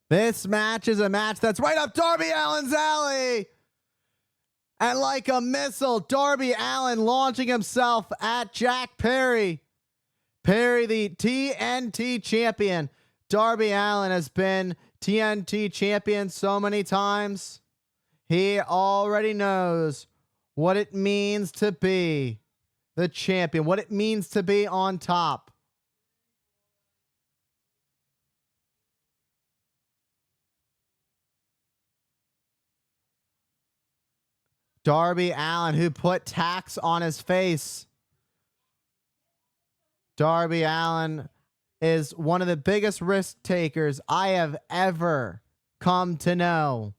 This match is a match that's right up Darby Allin's alley. And like a missile, Darby Allin launching himself at Jack Perry. Perry, the TNT champion. Darby Allin has been TNT champion so many times. He already knows what it means to be the champion, what it means to be on top. Darby Allin, who put tax on his face. Darby Allin is one of the biggest risk takers I have ever come to know.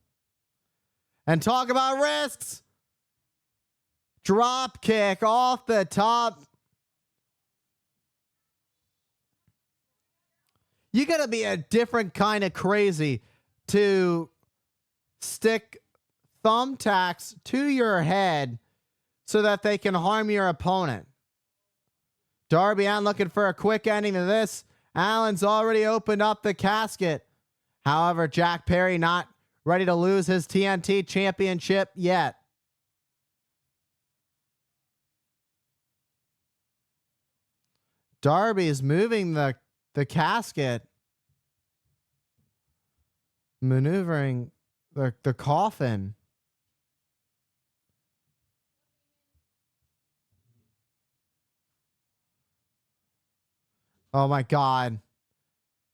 And talk about risks. Drop kick off the top. You got to be a different kind of crazy to stick thumbtacks to your head so that they can harm your opponent. Darby Allin looking for a quick ending to this. Allen's already opened up the casket. However, Jack Perry not ready to lose his TNT championship yet. Darby is moving the casket, maneuvering the coffin. Oh my God.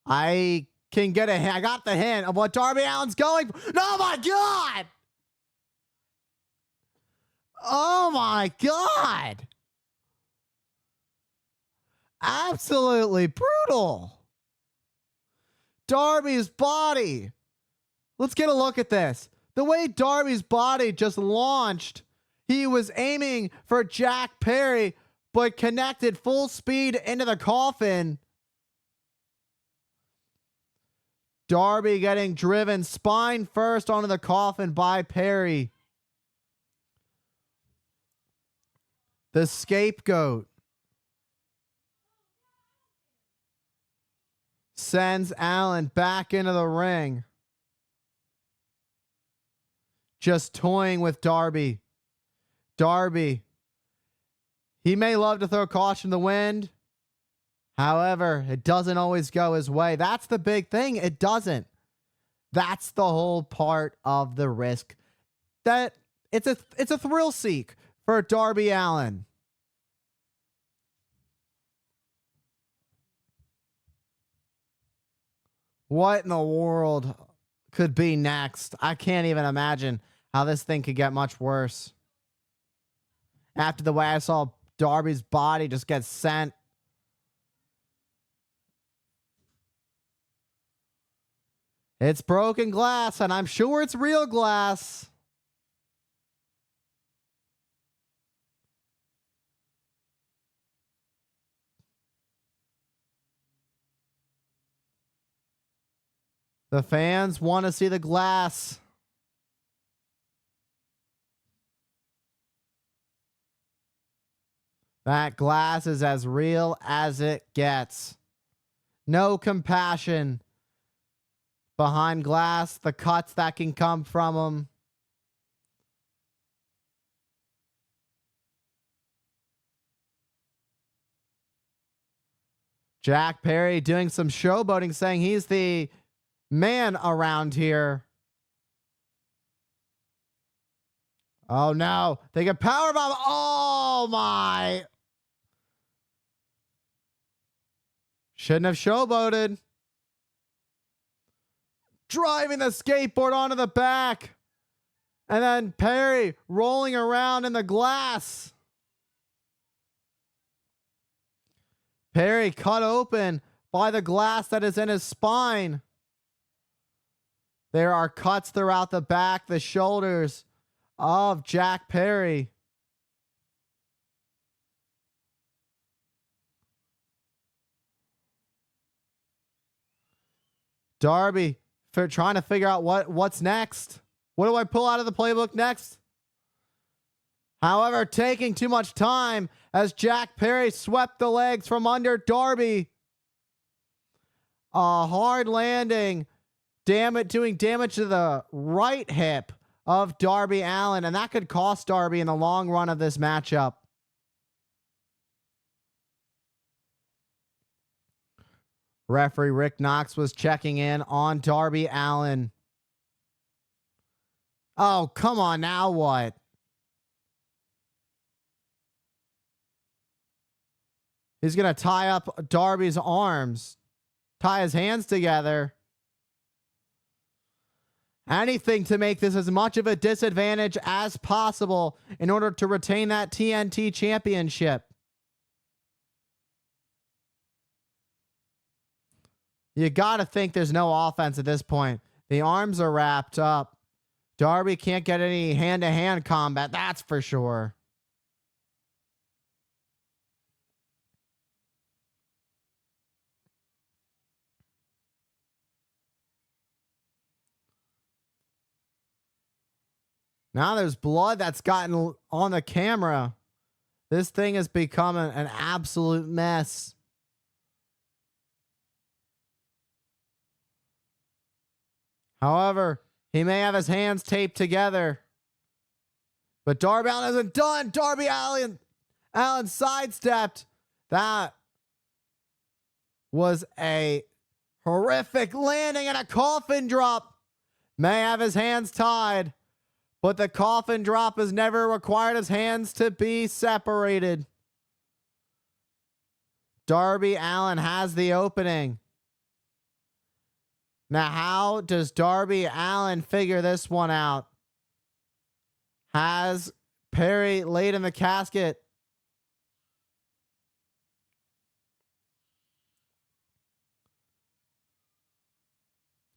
I can get a hint. I got the hint of what Darby Allin's going for. Oh my God. Oh my God. Absolutely brutal. Darby's body. Let's get a look at this. The way Darby's body just launched, he was aiming for Jack Perry, but connected full speed into the coffin. Darby getting driven spine first onto the coffin by Perry. The scapegoat sends Allin back into the ring. Just toying with Darby. Darby, he may love to throw caution to the wind. However, it doesn't always go his way. That's the big thing. It doesn't. That's the whole part of the risk. That it's a thrill seek for Darby Allin. What in the world could be next? I can't even imagine how this thing could get much worse. After the way I saw Darby's body just get sent. It's broken glass, and I'm sure it's real glass. The fans want to see the glass. That glass is as real as it gets. No compassion behind glass, the cuts that can come from them. Jack Perry doing some showboating, saying he's the man around here. Oh no, they get powerbomb. Oh my. Shouldn't have showboated. Driving the skateboard onto the back. And then Perry rolling around in the glass. Perry cut open by the glass that is in his spine. There are cuts throughout the back, the shoulders of Jack Perry. Darby for trying to figure out what's next. What do I pull out of the playbook next? However, taking too much time as Jack Perry swept the legs from under Darby. A hard landing doing damage to the right hip of Darby Allin, and that could cost Darby in the long run of this matchup. Referee Rick Knox was checking in on Darby Allin. Oh, come on, now what? He's going to tie up Darby's arms, tie his hands together. Anything to make this as much of a disadvantage as possible in order to retain that TNT championship. You got to think there's no offense at this point. The arms are wrapped up. Darby can't get any hand-to-hand combat, that's for sure. Now there's blood that's gotten on the camera. This thing has become an absolute mess. However, he may have his hands taped together. But Darby Allin isn't done. Darby Allin sidestepped. That was a horrific landing and a coffin drop. May have his hands tied, but the coffin drop has never required his hands to be separated. Darby Allin has the opening. Now, how does Darby Allin figure this one out? Has Perry laid in the casket?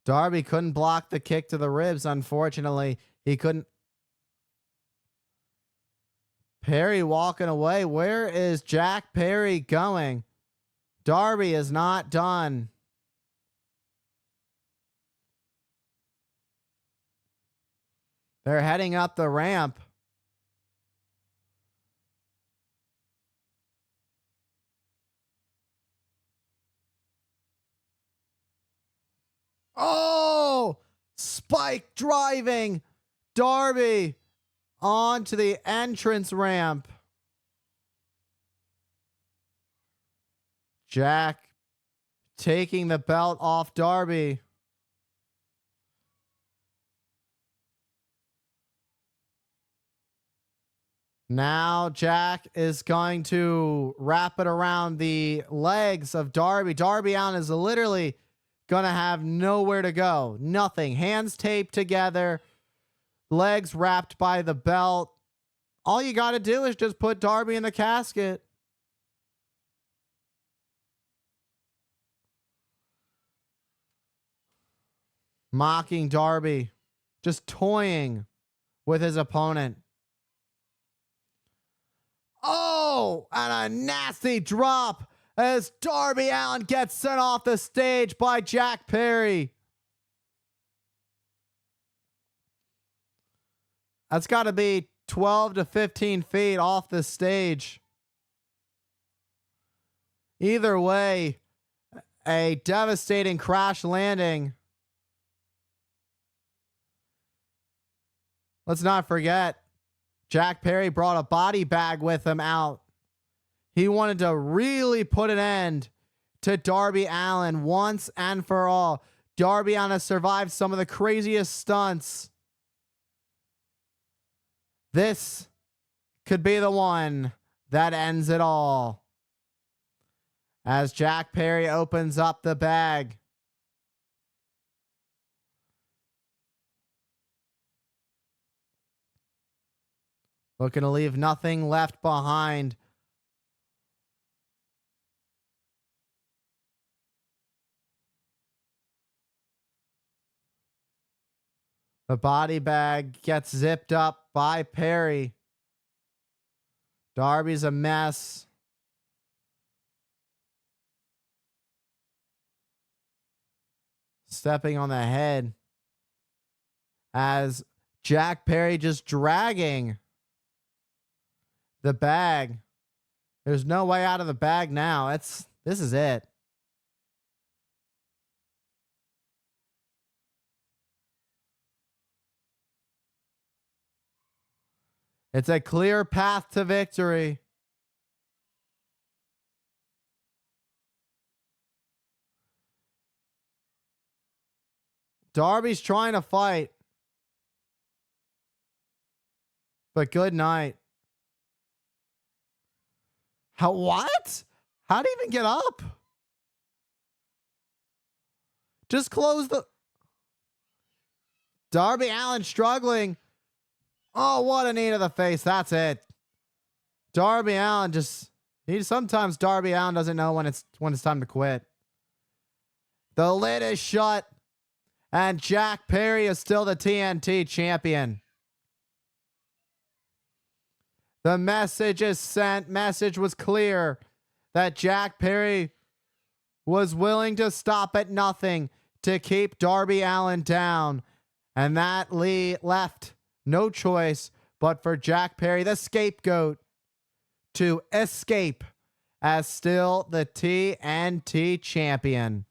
Darby couldn't block the kick to the ribs, unfortunately. He couldn't. Perry walking away. Where is Jack Perry going? Darby is not done. They're heading up the ramp. Oh! Spike driving Darby onto the entrance ramp. Jack taking the belt off Darby. Now Jack is going to wrap it around the legs of Darby. Darby Allin is literally going to have nowhere to go. Nothing. Hands taped together. Legs wrapped by the belt. All you got to do is just put Darby in the casket. Mocking Darby. Just toying with his opponent. Oh, and a nasty drop as Darby Allin gets sent off the stage by Jack Perry. That's got to be 12 to 15 feet off the stage. Either way, a devastating crash landing. Let's not forget, Jack Perry brought a body bag with him out. He wanted to really put an end to Darby Allin once and for all. Darby Allin has survived some of the craziest stunts. This could be the one that ends it all. As Jack Perry opens up the bag. Looking to leave nothing left behind. The body bag gets zipped up by Perry. Darby's a mess. Stepping on the head. As Jack Perry just dragging the bag. There's no way out of the bag now. This is it. It's a clear path to victory. Darby's trying to fight. But good night. What? How'd he even get up? Just close the... Darby Allin struggling. Oh, what a knee to the face. That's it. Darby Allin sometimes Darby Allin doesn't know when it's time to quit. The lid is shut. And Jack Perry is still the TNT champion. The message is sent. Message was clear that Jack Perry was willing to stop at nothing to keep Darby Allin down. And that left no choice but for Jack Perry, the scapegoat, to escape as still the TNT champion.